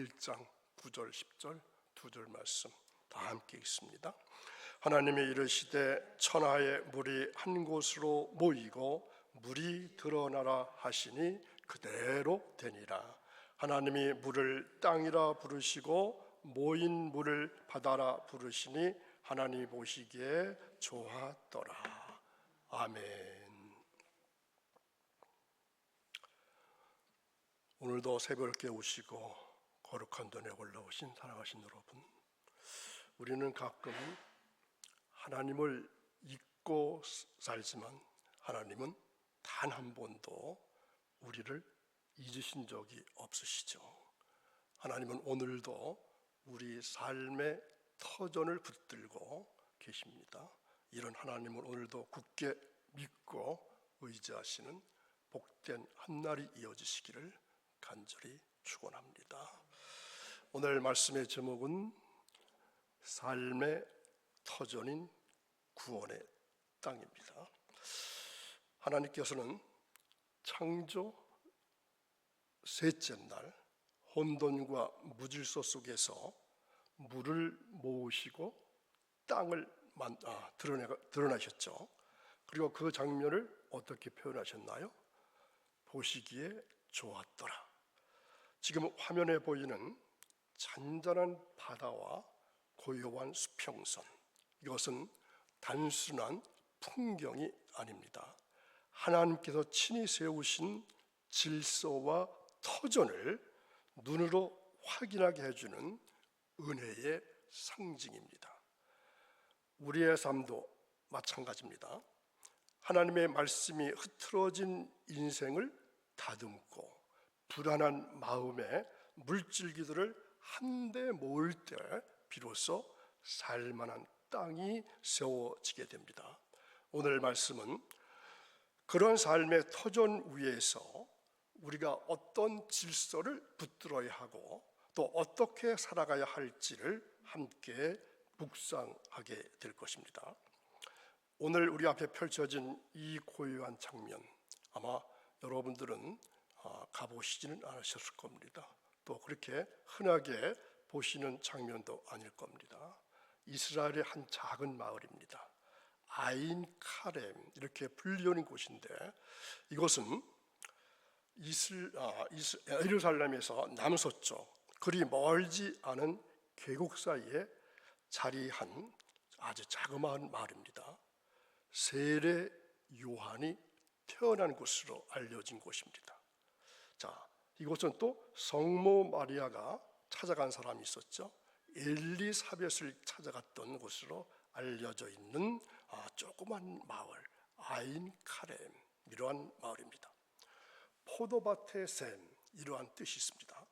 1장 9절 10절 두 절 말씀 다 함께 읽습니다. 하나님이 이르시되 천하의 물이 한 곳으로 모이고 물이 드러나라 하시니 그대로 되니라. 하나님이 물을 땅이라 부르시고 모인 물을 바다라 부르시니 하나님이 보시기에 좋았더라. 아멘. 오늘도 새벽에 오시고 거룩한 돈에 올라오신 사랑하신 여러분, 우리는 가끔 하나님을 잊고 살지만 하나님은 단 한 번도 우리를 잊으신 적이 없으시죠. 하나님은 오늘도 우리 삶의 터전을 붙들고 계십니다. 이런 하나님을 오늘도 굳게 믿고 의지하시는 복된 한날이 이어지시기를 간절히 축원합니다. 오늘 말씀의 제목은 삶의 터전인 구원의 땅입니다. 하나님께서는 창조 셋째 날 혼돈과 무질서 속에서 물을 모으시고 땅을 드러내셨죠. 그리고 그 장면을 어떻게 표현하셨나요? 보시기에 좋았더라. 지금 화면에 보이는 잔잔한 바다와 고요한 수평선, 이것은 단순한 풍경이 아닙니다. 하나님께서 친히 세우신 질서와 터전을 눈으로 확인하게 해주는 은혜의 상징입니다. 우리의 삶도 마찬가지입니다. 하나님의 말씀이 흐트러진 인생을 다듬고 불안한 마음에 물줄기들을 한데 모을 때 비로소 살만한 땅이 세워지게 됩니다. 오늘 말씀은 그런 삶의 터전 위에서 우리가 어떤 질서를 붙들어야 하고 또 어떻게 살아가야 할지를 함께 묵상하게 될 것입니다. 오늘 우리 앞에 펼쳐진 이 고요한 장면, 아마 여러분들은 가보시지는 않으셨을 겁니다. 또 그렇게 흔하게 보시는 장면도 아닐 겁니다. 이스라엘의 한 작은 마을입니다. 아인 카렘 이렇게 불리는 곳인데, 이곳은 예루살렘에서 남서쪽 그리 멀지 않은 계곡 사이에 자리한 아주 자그마한 마을입니다. 세례 요한이 태어난 곳으로 알려진 곳입니다. 자, 이곳은 또 성모 마리아가 찾아간 사람이 있었죠. 엘리사벳을 찾아갔던 곳으로 알려져 있는 조그만 마을 아인 카렘, 이러한 마을입니다. 포도밭의 샘, 이러한 뜻이 있습니다.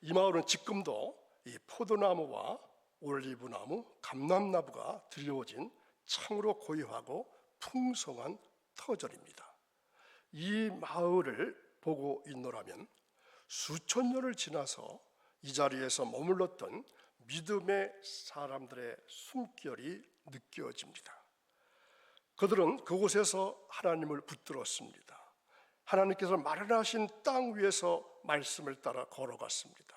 이 마을은 지금도 이 포도나무와 올리브나무, 감람나무가 드리워진 참으로 고요하고 풍성한 터전입니다. 이 마을을 보고 있노라면 수천 년을 지나서 이 자리에서 머물렀던 믿음의 사람들의 숨결이 느껴집니다. 그들은 그곳에서 하나님을 붙들었습니다. 하나님께서 마련하신 땅 위에서 말씀을 따라 걸어갔습니다.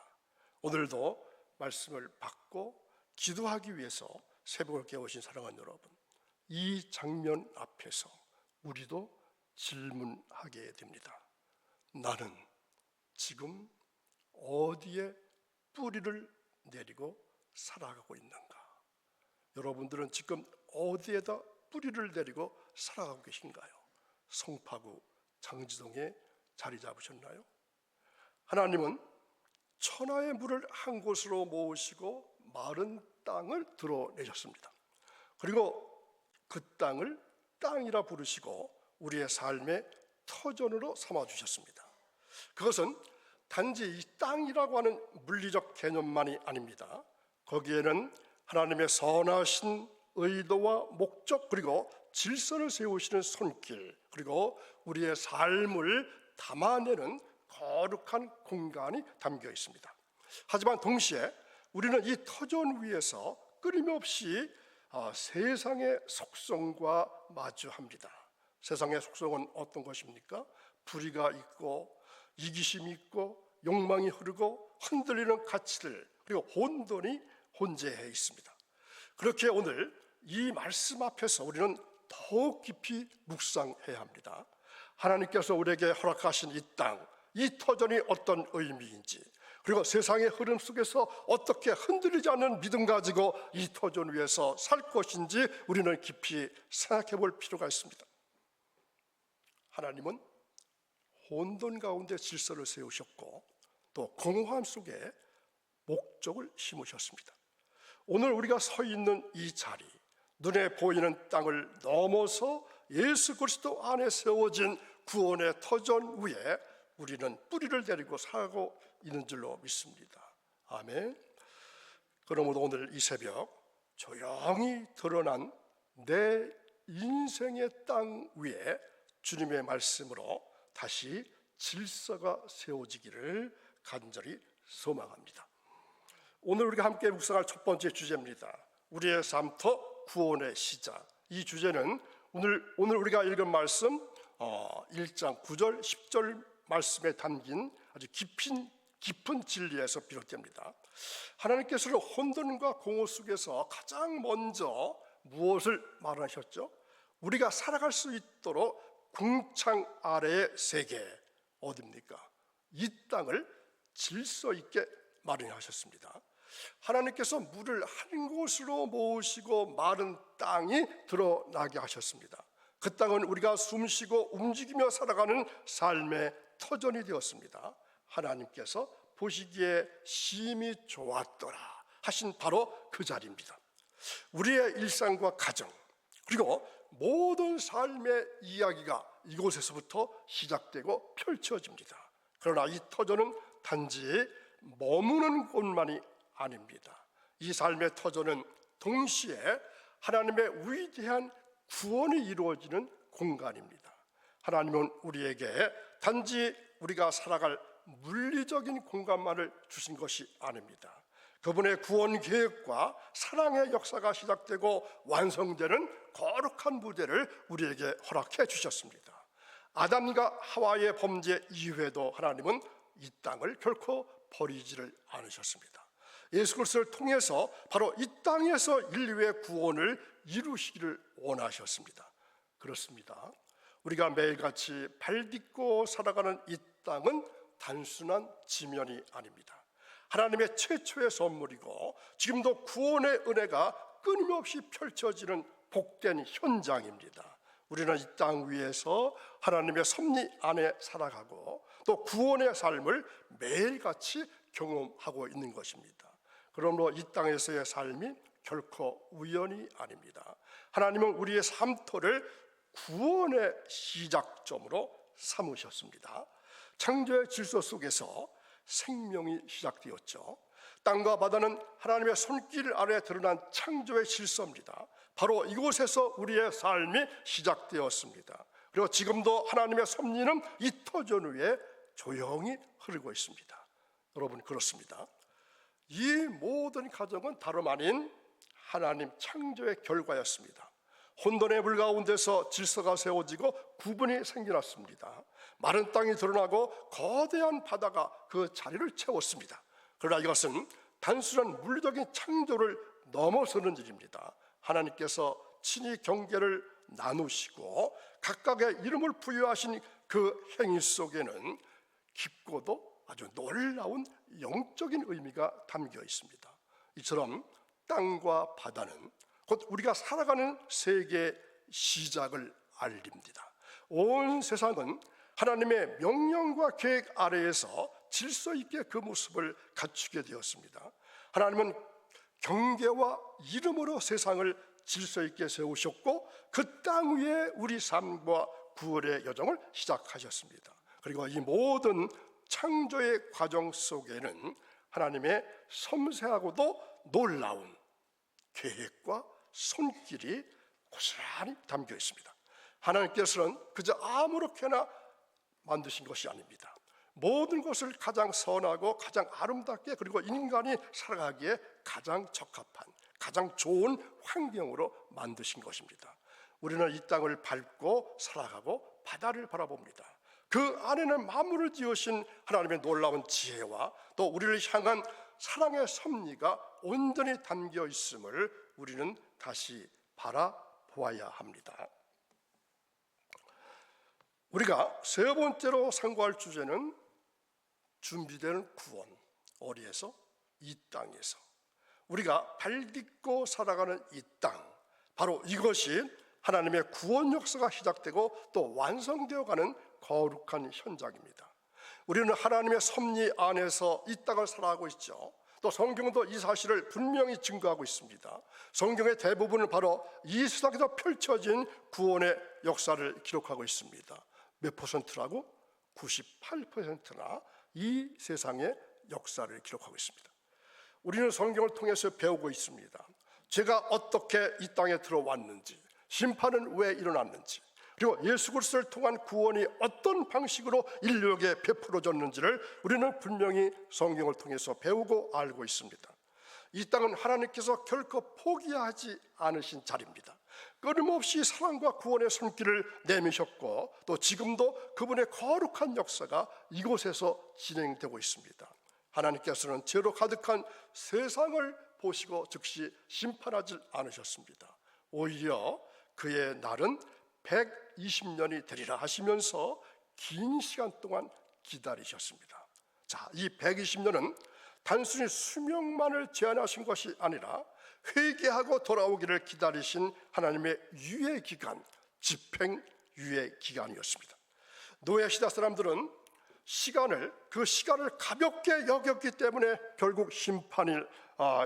오늘도 말씀을 받고 기도하기 위해서 새벽을 깨우신 사랑하는 여러분, 이 장면 앞에서 우리도 질문하게 됩니다. 나는 지금 어디에 뿌리를 내리고 살아가고 있는가? 여러분들은 지금 어디에다 뿌리를 내리고 살아가고 계신가요? 송파구 장지동에 자리 잡으셨나요? 하나님은 천하의 물을 한 곳으로 모으시고 마른 땅을 드러내셨습니다. 그리고 그 땅을 땅이라 부르시고 우리의 삶의 터전으로 삼아주셨습니다. 그것은 단지 이 땅이라고 하는 물리적 개념만이 아닙니다. 거기에는 하나님의 선하신 의도와 목적, 그리고 질서를 세우시는 손길, 그리고 우리의 삶을 담아내는 거룩한 공간이 담겨 있습니다. 하지만 동시에 우리는 이 터전 위에서 끊임없이 세상의 속성과 마주합니다. 세상의 속성은 어떤 것입니까? 불의가 있고 이기심이 있고 욕망이 흐르고 흔들리는 가치들, 그리고 혼돈이 혼재해 있습니다. 그렇게 오늘 이 말씀 앞에서 우리는 더욱 깊이 묵상해야 합니다. 하나님께서 우리에게 허락하신 이 땅, 이 터전이 어떤 의미인지, 그리고 세상의 흐름 속에서 어떻게 흔들리지 않는 믿음 가지고 이 터전 위에서 살 것인지 우리는 깊이 생각해 볼 필요가 있습니다. 하나님은 혼돈 가운데 질서를 세우셨고 또 공허함 속에 목적을 심으셨습니다. 오늘 우리가 서 있는 이 자리, 눈에 보이는 땅을 넘어서 예수 그리스도 안에 세워진 구원의 터전 위에 우리는 뿌리를 내리고 살고 있는 줄로 믿습니다. 아멘. 그러므로 오늘 이 새벽 조용히 드러난 내 인생의 땅 위에 주님의 말씀으로 다시 질서가 세워지기를 간절히 소망합니다. 오늘 우리가 함께 묵상할 첫 번째 주제입니다. 우리의 삶터 구원의 시작. 이 주제는 오늘 우리가 읽은 말씀 1장 9절 10절 말씀에 담긴 아주 깊은 진리에서 비롯됩니다. 하나님께서는 혼돈과 공허 속에서 가장 먼저 무엇을 말하셨죠? 우리가 살아갈 수 있도록 궁창 아래의 세계, 어디입니까? 이 땅을 질서 있게 마련하셨습니다. 하나님께서 물을 한 곳으로 모으시고 마른 땅이 드러나게 하셨습니다. 그 땅은 우리가 숨쉬고 움직이며 살아가는 삶의 터전이 되었습니다. 하나님께서 보시기에 심히 좋았더라 하신 바로 그 자리입니다. 우리의 일상과 가정, 그리고 모든 삶의 이야기가 이곳에서부터 시작되고 펼쳐집니다. 그러나 이 터전은 단지 머무는 곳만이 아닙니다. 이 삶의 터전은 동시에 하나님의 위대한 구원이 이루어지는 공간입니다. 하나님은 우리에게 단지 우리가 살아갈 물리적인 공간만을 주신 것이 아닙니다. 그분의 구원 계획과 사랑의 역사가 시작되고 완성되는 거룩한 무대를 우리에게 허락해 주셨습니다. 아담과 하와의 범죄 이후에도 하나님은 이 땅을 결코 버리지를 않으셨습니다. 예수 그리스도를 통해서 바로 이 땅에서 인류의 구원을 이루시기를 원하셨습니다. 그렇습니다. 우리가 매일같이 발딛고 살아가는 이 땅은 단순한 지면이 아닙니다. 하나님의 최초의 선물이고 지금도 구원의 은혜가 끊임없이 펼쳐지는 복된 현장입니다. 우리는 이 땅 위에서 하나님의 섭리 안에 살아가고 또 구원의 삶을 매일같이 경험하고 있는 것입니다. 그러므로 이 땅에서의 삶이 결코 우연이 아닙니다. 하나님은 우리의 삶터를 구원의 시작점으로 삼으셨습니다. 창조의 질서 속에서 생명이 시작되었죠. 땅과 바다는 하나님의 손길 아래 드러난 창조의 질서입니다. 바로 이곳에서 우리의 삶이 시작되었습니다. 그리고 지금도 하나님의 섭리는 이 터전 위에 조용히 흐르고 있습니다. 여러분, 그렇습니다. 이 모든 과정은 다름 아닌 하나님 창조의 결과였습니다. 혼돈의 물 가운데서 질서가 세워지고 구분이 생겨났습니다. 마른 땅이 드러나고 거대한 바다가 그 자리를 채웠습니다. 그러나 이것은 단순한 물리적인 창조를 넘어서는 일입니다. 하나님께서 친히 경계를 나누시고 각각의 이름을 부여하신 그 행위 속에는 깊고도 아주 놀라운 영적인 의미가 담겨 있습니다. 이처럼 땅과 바다는 곧 우리가 살아가는 세계의 시작을 알립니다. 온 세상은 하나님의 명령과 계획 아래에서 질서 있게 그 모습을 갖추게 되었습니다. 하나님은 경계와 이름으로 세상을 질서 있게 세우셨고 그 땅 위에 우리 삶과 구원의 여정을 시작하셨습니다. 그리고 이 모든 창조의 과정 속에는 하나님의 섬세하고도 놀라운 계획과 손길이 고스란히 담겨 있습니다. 하나님께서는 그저 아무렇게나 만드신 것이 아닙니다. 모든 것을 가장 선하고 가장 아름답게, 그리고 인간이 살아가기에 가장 적합한, 가장 좋은 환경으로 만드신 것입니다. 우리는 이 땅을 밟고 살아가고 바다를 바라봅니다. 그 안에는 만물을 지으신 하나님의 놀라운 지혜와 또 우리를 향한 사랑의 섭리가 온전히 담겨 있음을 우리는 다시 바라보아야 합니다. 우리가 세 번째로 상고할 주제는 준비되는 구원, 어디에서? 이 땅에서. 우리가 발 딛고 살아가는 이 땅, 바로 이것이 하나님의 구원 역사가 시작되고 또 완성되어가는 거룩한 현장입니다. 우리는 하나님의 섭리 안에서 이 땅을 살아가고 있죠. 또 성경도 이 사실을 분명히 증거하고 있습니다. 성경의 대부분은 바로 이 세상에서 펼쳐진 구원의 역사를 기록하고 있습니다. 몇 퍼센트라고? 98%나 이 세상의 역사를 기록하고 있습니다. 우리는 성경을 통해서 배우고 있습니다. 죄가 어떻게 이 땅에 들어왔는지, 심판은 왜 일어났는지, 그리고 예수 그리스도를 통한 구원이 어떤 방식으로 인류에게 베풀어졌는지를 우리는 분명히 성경을 통해서 배우고 알고 있습니다. 이 땅은 하나님께서 결코 포기하지 않으신 자리입니다. 끊임없이 사랑과 구원의 손길을 내미셨고 또 지금도 그분의 거룩한 역사가 이곳에서 진행되고 있습니다. 하나님께서는 죄로 가득한 세상을 보시고 즉시 심판하지 않으셨습니다. 오히려 그의 날은 120년이 되리라 하시면서 긴 시간 동안 기다리셨습니다. 자, 이 120년은 단순히 수명만을 제한하신 것이 아니라 회개하고 돌아오기를 기다리신 하나님의 유예 기간, 집행 유예 기간이었습니다. 노예 시대 사람들은 그 시간을 가볍게 여겼기 때문에 결국 심판이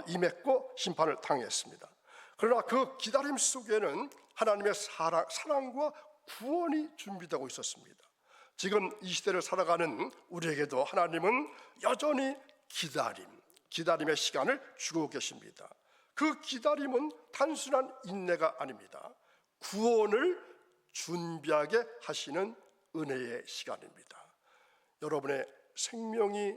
임했고 심판을 당했습니다. 그러나 그 기다림 속에는 하나님의 사랑과 구원이 준비되고 있었습니다. 지금 이 시대를 살아가는 우리에게도 하나님은 여전히 기다림의 시간을 주고 계십니다. 그 기다림은 단순한 인내가 아닙니다. 구원을 준비하게 하시는 은혜의 시간입니다. 여러분의 생명이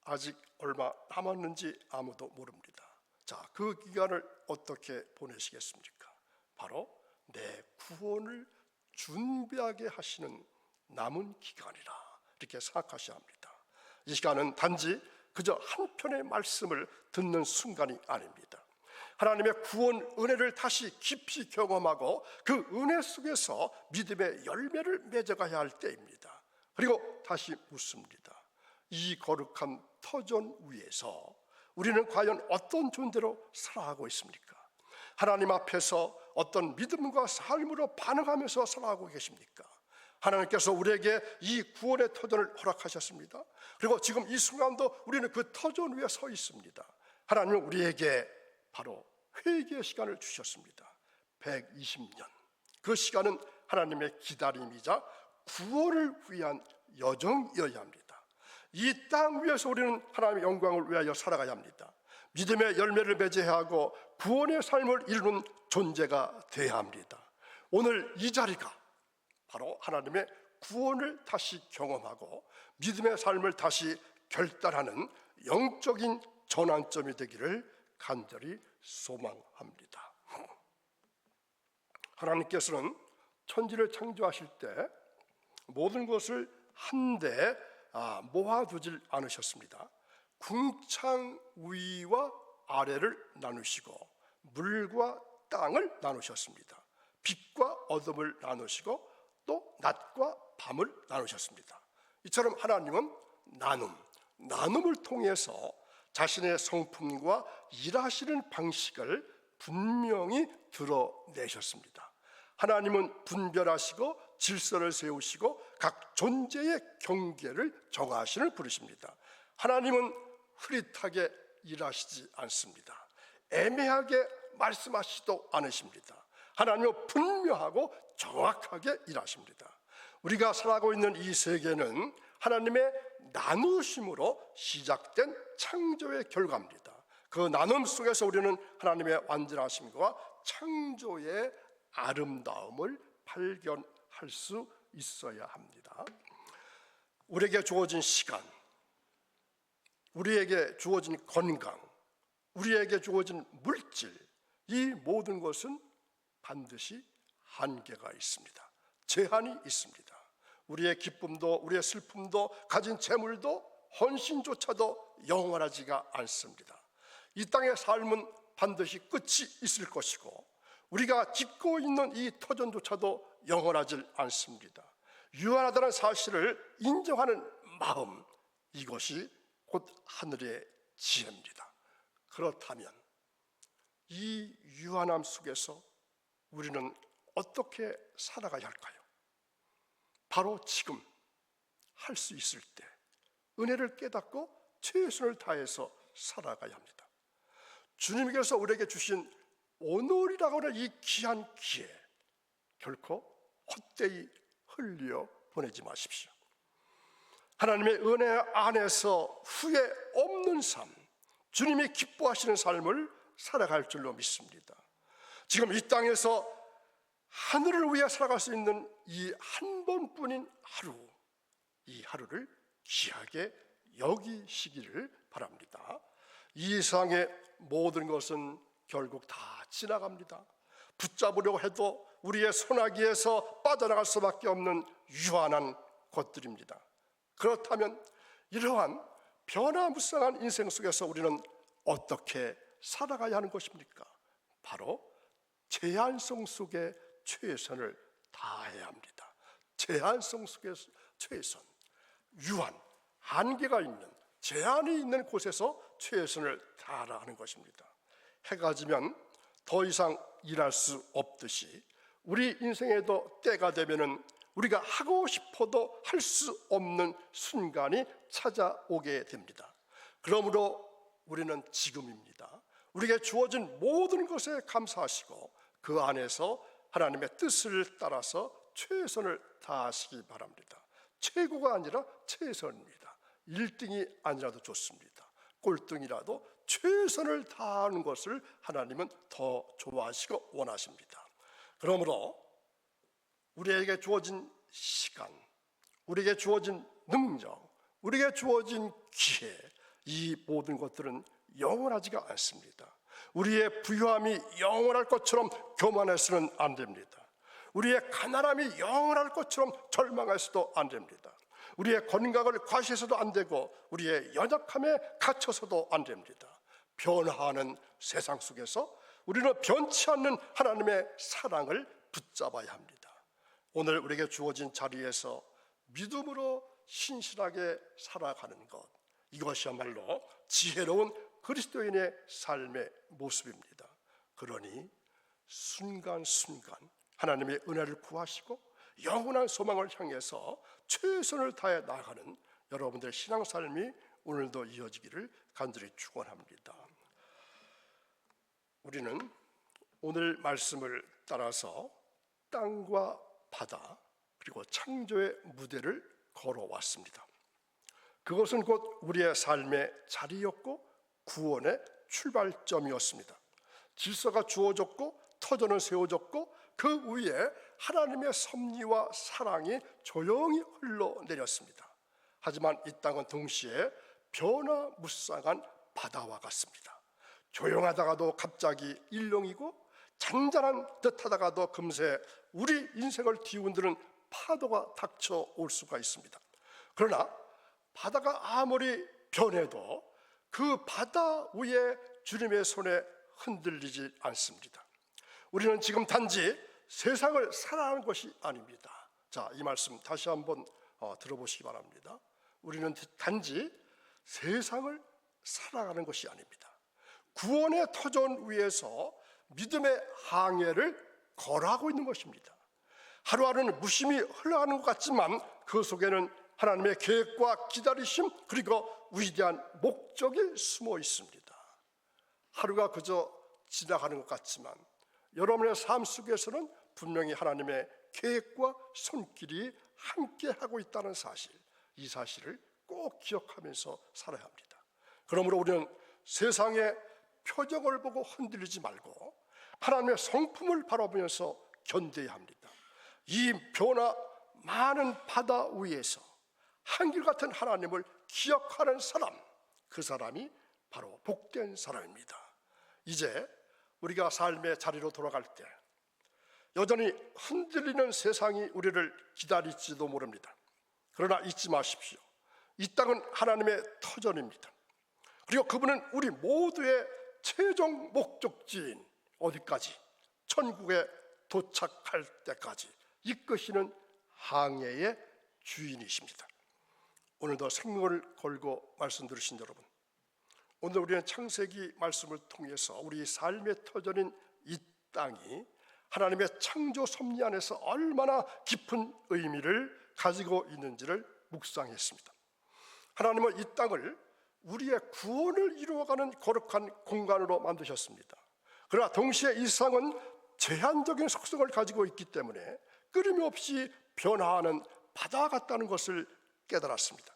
아직 얼마 남았는지 아무도 모릅니다. 자, 그 기간을 어떻게 보내시겠습니까? 바로 내 구원을 준비하게 하시는 남은 기간이라 이렇게 생각하셔야 합니다. 이 시간은 단지 그저 한편의 말씀을 듣는 순간이 아닙니다. 하나님의 구원 은혜를 다시 깊이 경험하고 그 은혜 속에서 믿음의 열매를 맺어가야 할 때입니다. 그리고 다시 묻습니다. 이 거룩한 터전 위에서 우리는 과연 어떤 존재로 살아가고 있습니까? 하나님 앞에서 어떤 믿음과 삶으로 반응하면서 살아가고 계십니까? 하나님께서 우리에게 이 구원의 터전을 허락하셨습니다. 그리고 지금 이 순간도 우리는 그 터전 위에 서 있습니다. 하나님은 우리에게 바로 회개의 시간을 주셨습니다. 120년. 그 시간은 하나님의 기다림이자 구원을 위한 여정이어야 합니다. 이 땅 위에서 우리는 하나님의 영광을 위하여 살아가야 합니다. 믿음의 열매를 맺어야 하고 구원의 삶을 이루는 존재가 되어야 합니다. 오늘 이 자리가 바로 하나님의 구원을 다시 경험하고 믿음의 삶을 다시 결단하는 영적인 전환점이 되기를 간절히 소망합니다. 하나님께서는 천지를 창조하실 때 모든 것을 한데 모아두질 않으셨습니다. 궁창 위와 아래를 나누시고 물과 땅을 나누셨습니다. 빛과 어둠을 나누시고 또 낮과 밤을 나누셨습니다. 이처럼 하나님은 나눔을 통해서 자신의 성품과 일하시는 방식을 분명히 드러내셨습니다. 하나님은 분별하시고 질서를 세우시고 각 존재의 경계를 정하시는 분이십니다. 하나님은 흐릿하게 일하시지 않습니다. 애매하게 말씀하시지도 않으십니다. 하나님은 분명하고 정확하게 일하십니다. 우리가 살아가고 있는 이 세계는 하나님의 나누심으로 시작된 창조의 결과입니다. 그 나눔 속에서 우리는 하나님의 완전하심과 창조의 아름다움을 발견할 수 있어야 합니다. 우리에게 주어진 시간, 우리에게 주어진 건강, 우리에게 주어진 물질, 이 모든 것은 반드시 한계가 있습니다. 제한이 있습니다. 우리의 기쁨도 우리의 슬픔도 가진 재물도 헌신조차도 영원하지가 않습니다. 이 땅의 삶은 반드시 끝이 있을 것이고 우리가 짓고 있는 이 터전조차도 영원하질 않습니다. 유한하다는 사실을 인정하는 마음, 이것이 곧 하늘의 지혜입니다. 그렇다면 이 유한함 속에서 우리는 어떻게 살아가야 할까요? 바로 지금 할 수 있을 때 은혜를 깨닫고 최선을 다해서 살아가야 합니다. 주님께서 우리에게 주신 오늘이라고 하는 이 귀한 기회 결코 헛되이 흘려 보내지 마십시오. 하나님의 은혜 안에서 후회 없는 삶, 주님이 기뻐하시는 삶을 살아갈 줄로 믿습니다. 지금 이 땅에서 하늘을 위해 살아갈 수 있는 이 한 번뿐인 하루, 이 하루를 귀하게 여기시기를 바랍니다. 이 세상의 모든 것은 결국 다 지나갑니다. 붙잡으려고 해도 우리의 손아귀에서 빠져나갈 수밖에 없는 유한한 것들입니다. 그렇다면 이러한 변화무쌍한 인생 속에서 우리는 어떻게 살아가야 하는 것입니까? 바로 제한성 속에 최선을 다해야 합니다. 제한성 속에서 최선, 유한, 한계가 있는, 제한이 있는 곳에서 최선을 다하라 하는 것입니다. 해가 지면 더 이상 일할 수 없듯이 우리 인생에도 때가 되면은 우리가 하고 싶어도 할 수 없는 순간이 찾아오게 됩니다. 그러므로 우리는 지금입니다. 우리에게 주어진 모든 것에 감사하시고 그 안에서 하나님의 뜻을 따라서 최선을 다하시기 바랍니다. 최고가 아니라 최선입니다. 1등이 아니라도 좋습니다. 꼴등이라도 최선을 다하는 것을 하나님은 더 좋아하시고 원하십니다. 그러므로 우리에게 주어진 시간, 우리에게 주어진 능력, 우리에게 주어진 기회, 이 모든 것들은 영원하지가 않습니다. 우리의 부유함이 영원할 것처럼 교만해서는 안 됩니다. 우리의 가난함이 영원할 것처럼 절망해서도 안 됩니다. 우리의 건강을 과시해서도 안 되고 우리의 연약함에 갇혀서도 안 됩니다. 변화하는 세상 속에서 우리는 변치 않는 하나님의 사랑을 붙잡아야 합니다. 오늘 우리에게 주어진 자리에서 믿음으로 신실하게 살아가는 것, 이것이야말로 지혜로운 그리스도인의 삶의 모습입니다. 그러니 순간순간 하나님의 은혜를 구하시고 영원한 소망을 향해서 최선을 다해 나아가는 여러분들의 신앙삶이 오늘도 이어지기를 간절히 축원합니다. 우리는 오늘 말씀을 따라서 땅과 바다 그리고 창조의 무대를 걸어왔습니다. 그것은 곧 우리의 삶의 자리였고 구원의 출발점이었습니다. 질서가 주어졌고 터전은 세워졌고 그 위에 하나님의 섭리와 사랑이 조용히 흘러내렸습니다. 하지만 이 땅은 동시에 변화무쌍한 바다와 같습니다. 조용하다가도 갑자기 일렁이고 잔잔한 듯하다가도 금세 우리 인생을 뒤흔드는 파도가 닥쳐올 수가 있습니다. 그러나 바다가 아무리 변해도 그 바다 위에 주님의 손에 흔들리지 않습니다. 우리는 지금 단지 세상을 살아가는 것이 아닙니다. 자, 이 말씀 다시 한번 들어보시기 바랍니다. 우리는 단지 세상을 살아가는 것이 아닙니다. 구원의 터전 위에서 믿음의 항해를 걸어가고 있는 것입니다. 하루하루는 무심히 흘러가는 것 같지만 그 속에는 하나님의 계획과 기다리심 그리고 위대한 목적이 숨어 있습니다. 하루가 그저 지나가는 것 같지만 여러분의 삶 속에서는 분명히 하나님의 계획과 손길이 함께하고 있다는 사실, 이 사실을 꼭 기억하면서 살아야 합니다. 그러므로 우리는 세상의 표정을 보고 흔들리지 말고 하나님의 성품을 바라보면서 견뎌야 합니다. 이 변화 많은 바다 위에서 한결같은 하나님을 기억하는 사람, 그 사람이 바로 복된 사람입니다. 이제 우리가 삶의 자리로 돌아갈 때 여전히 흔들리는 세상이 우리를 기다릴지도 모릅니다. 그러나 잊지 마십시오. 이 땅은 하나님의 터전입니다. 그리고 그분은 우리 모두의 최종 목적지인 어디까지? 천국에 도착할 때까지 이끄시는 항해의 주인이십니다. 오늘도 생명을 걸고 말씀 들으신 여러분, 오늘 우리는 창세기 말씀을 통해서 우리 삶의 터전인 이 땅이 하나님의 창조 섭리 안에서 얼마나 깊은 의미를 가지고 있는지를 묵상했습니다. 하나님은 이 땅을 우리의 구원을 이루어가는 거룩한 공간으로 만드셨습니다. 그러나 동시에 이 세상은 제한적인 속성을 가지고 있기 때문에 끊임없이 변화하는 바다 같다는 것을 깨달았습니다.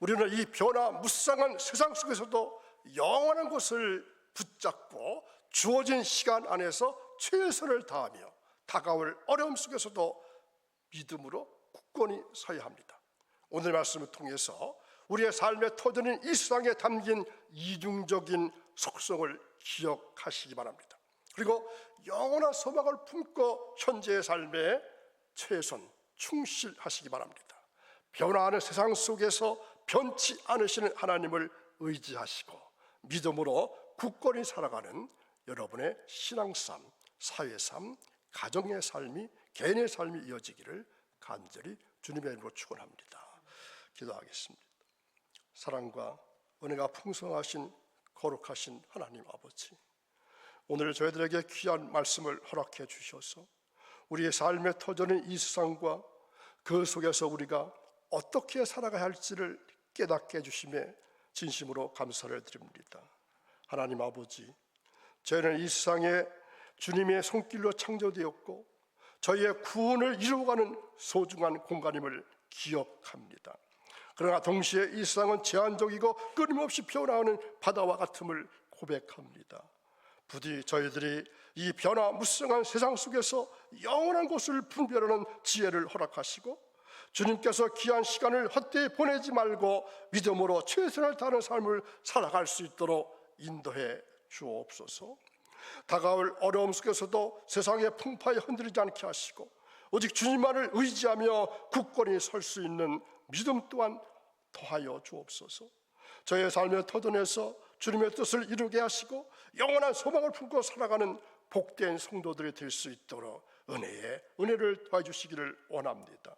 우리는 이 변화무쌍한 세상 속에서도 영원한 것을 붙잡고 주어진 시간 안에서 최선을 다하며 다가올 어려움 속에서도 믿음으로 굳건히 서야 합니다. 오늘 말씀을 통해서 우리의 삶의 터전인 이 세상에 담긴 이중적인 속성을 기억하시기 바랍니다. 그리고 영원한 소망을 품고 현재의 삶에 최선 충실하시기 바랍니다. 변화하는 세상 속에서 변치 않으시는 하나님을 의지하시고 믿음으로 굳건히 살아가는 여러분의 신앙삶, 사회삶, 가정의 삶이, 개인의 삶이 이어지기를 간절히 주님의 이름으로 축원합니다. 기도하겠습니다. 사랑과 은혜가 풍성하신 거룩하신 하나님 아버지, 오늘 저희들에게 귀한 말씀을 허락해 주셔서 우리의 삶의 터전인 이 세상과 그 속에서 우리가 어떻게 살아가야 할지를 깨닫게 해주심에 진심으로 감사를 드립니다. 하나님 아버지, 저희는 이 세상에 주님의 손길로 창조되었고 저희의 구원을 이루어가는 소중한 공간임을 기억합니다. 그러나 동시에 이 세상은 제한적이고 끊임없이 피어나오는 바다와 같음을 고백합니다. 부디 저희들이 이 변화무쌍한 세상 속에서 영원한 것을 분별하는 지혜를 허락하시고 주님께서 귀한 시간을 헛되이 보내지 말고 믿음으로 최선을 다하는 삶을 살아갈 수 있도록 인도해 주옵소서. 다가올 어려움 속에서도 세상의 풍파에 흔들리지 않게 하시고 오직 주님만을 의지하며 굳건히 설 수 있는 믿음 또한 더하여 주옵소서. 저의 삶의 터전에서 주님의 뜻을 이루게 하시고 영원한 소망을 품고 살아가는 복된 성도들이 될 수 있도록 은혜를 더해 주시기를 원합니다.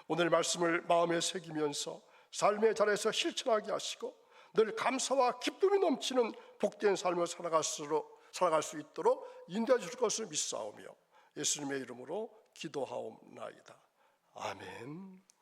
오늘 말씀을 마음에 새기면서 삶의 자리에서 실천하게 하시고 늘 감사와 기쁨이 넘치는 복된 삶을 살아갈 수 있도록 인도해 주실 것을 믿사오며 예수님의 이름으로 기도하옵나이다. 아멘.